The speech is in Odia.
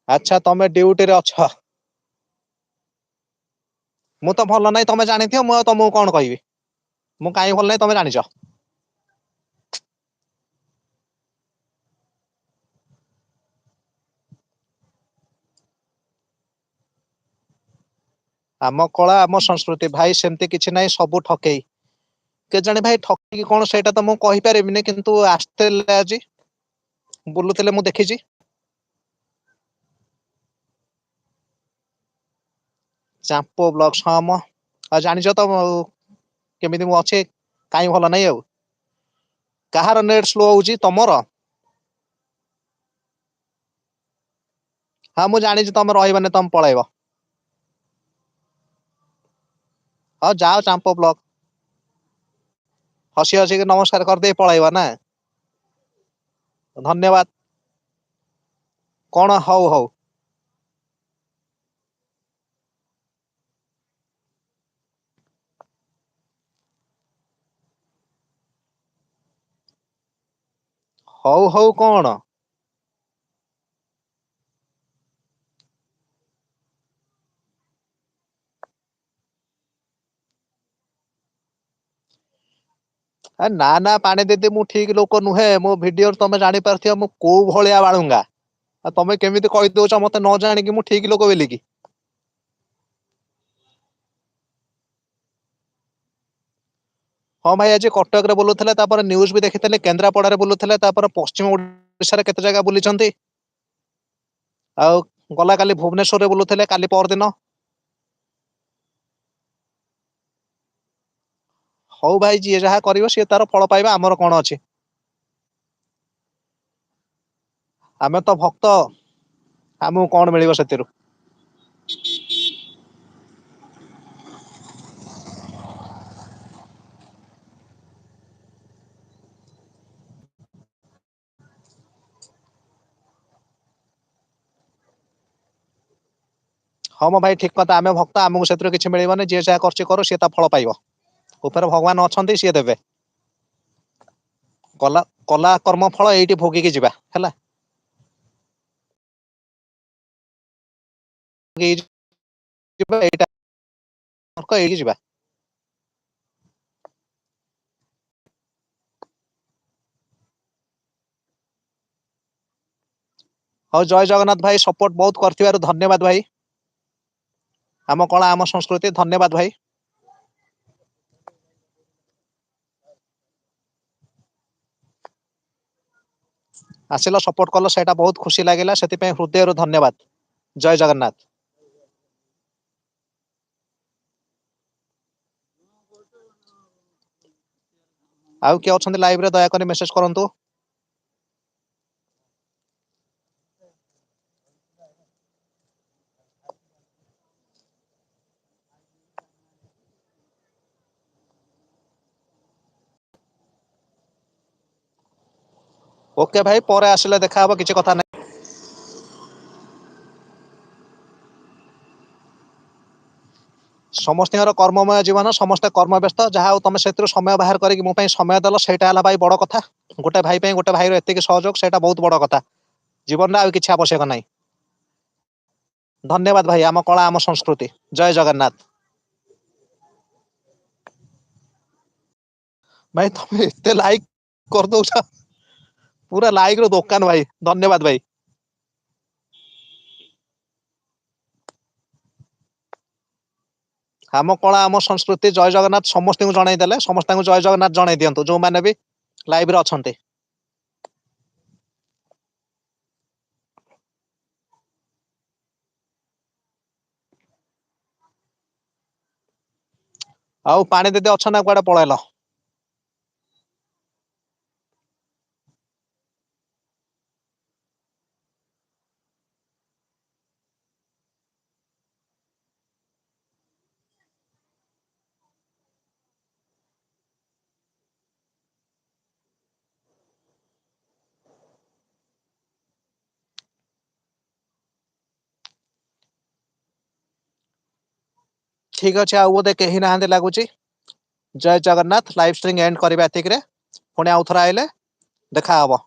अच्छा तमे ड्यूटी रे अछ मु तो भल नहीं तमे जानिथियो मु तुमको कौन कहबी मु काई भल नहीं तमे जानिछ आम कला आम संस्कृति भाई सेमती किछि नहीं सबु ठकेई के जाने भाई ठकी कौन सेटा तो मु कहि परिबिनी किंतु आस्ते आज बुलुतिले मु देखिछि चांपो ब्लॉग्स हाँ म आ जानिछ तो केमिति मु अछि काई भल नहीं आउ कହାର नेट स्लो होउची तमरो हाँ मु जानिछि तम रहइबने तम पळाइबो हाँ जाओ चांपो ब्लॉग हसी हसी के नमस्कार कर दे पळाइबा ना धन्यवाद कौन हौ हौ हौ हौ कौन आ ना ना पानी देदी मु ठीक लोक नुहे मो भिडियो तमे जानी पारथियो मु कोउ भलिया बाळुंगा आ तमे केमिति कहि दोछ मते न जानि कि मु ठीक लोक बेली कि हाँ भाई आज कटक रे बुलुଥିଲେ तापर न्यूज भी देखिଥିଲେ केन्द्रापड़ा रे बुलुଥିଲେ तापर पश्चिम ओडिशा रे केते जगह बुलिचंती ଆଉ ଗଲା କାଲି ଭୁବନେଶ୍ୱରରେ ବୁଲୁଥିଲେ କାଲି ପର ଦିନ ହଉ ଭାଇ ଯିଏ ଯାହା କରିବ ସିଏ ତାର ଫଳ ପାଇବା ଆମର କଣ ଅଛି ଆମେ ତ ଭକ୍ତ ଆମକୁ କଣ ମିଳିବ ସେଥିରୁ ହଁ ମୋ ଭାଇ ଠିକ କଥା ଆମେ ଭକ୍ତ ଆମକୁ ସେଥିରୁ କିଛି ମିଳିବନି ଯିଏ ଯାହା କରୁଛି କରୁ ସିଏ ତା ଫଳ ପାଇବ ଉପରେ ଭଗବାନ ଅଛନ୍ତି ସିଏ ଦେବେ କଲା କଲା କର୍ମ ଫଳ ଏଇଠି ଭୋଗିକି ଯିବା ହେଲା ଏଇଟା ଏଇକି ଯିବା ହଉ ଜୟ ଜଗନ୍ନାଥ ଭାଇ ସପୋର୍ଟ ବହୁତ କରିଥିବାରୁ ଧନ୍ୟବାଦ ଭାଇ ଆମ କଳା ଆମ ସଂସ୍କୃତି ଧନ୍ୟବାଦ ଭାଇ ଆସିଲ ସପୋର୍ଟ କଲ ସେଇଟା ବହୁତ ଖୁସି ଲାଗିଲା ସେଥିପାଇଁ ହୃଦୟରୁ ଧନ୍ୟବାଦ ଜୟ ଜଗନ୍ନାଥ ଆଉ କିଏ ଅଛନ୍ତି ଲାଇଭ ରେ ଦୟାକରି ମେସେଜ କରନ୍ତୁ ଓକେ ଭାଇ ପରେ ଆସିଲେ ଦେଖାହବ କିଛି କଥା ନାହିଁ ସମସ୍ତଙ୍କର କର୍ମମୟ ଜୀବନ ସମସ୍ତେ କର୍ମ ବ୍ୟସ୍ତ ଯାହା ହଉ ତମେ ସେଥିରୁ ସମୟ ବାହାର କରିକି ମୋ ପାଇଁ ସମୟ ଦେଲ ସେଇଟା ହେଲା ଭାଇ ବଡ କଥା ଗୋଟେ ଭାଇ ପାଇଁ ଗୋଟେ ଭାଇର ଏତିକି ସହଯୋଗ ସେଇଟା ବହୁତ ବଡ କଥା ଜୀବନରେ ଆଉ କିଛି ଆବଶ୍ୟକ ନାହିଁ ଧନ୍ୟବାଦ ଭାଇ ଆମ କଳା ଆମ ସଂସ୍କୃତି ଜୟ ଜଗନ୍ନାଥ ଭାଇ ତମେ ଏତେ ଲାଇକ୍ କରିଦଉଛ ପୁରା ଲାଇକ ର ଦୋକାନ ଭାଇ ଧନ୍ୟବାଦ ଭାଇ ଆମ କଳା ଆମ ସଂସ୍କୃତି ଜୟ ଜଗନ୍ନାଥ ସମସ୍ତଙ୍କୁ ଜଣେଇ ଦେଲେ ସମସ୍ତଙ୍କୁ ଜୟ ଜଗନ୍ନାଥ ଜଣେଇ ଦିଅନ୍ତୁ ଯୋଉମାନେ ବି ଲାଇଭ ରେ ଅଛନ୍ତି ଆଉ ପାଣି ଦିଦି ଅଛ ନା କୁଆଡେ ପଳେଇଲ ଠିକ ଅଛି ଆଉ ବୋଧେ କେହି ନାହାନ୍ତି ଲାଗୁଛି ଜୟ ଜଗନ୍ନାଥ ଲାଇଭ ଷ୍ଟ୍ରିଙ୍ଗ ଏଣ୍ଡ କରିବା ଏତିକିରେ ପୁଣି ଆଉଥରେ ଆଇଲେ ଦେଖାହବ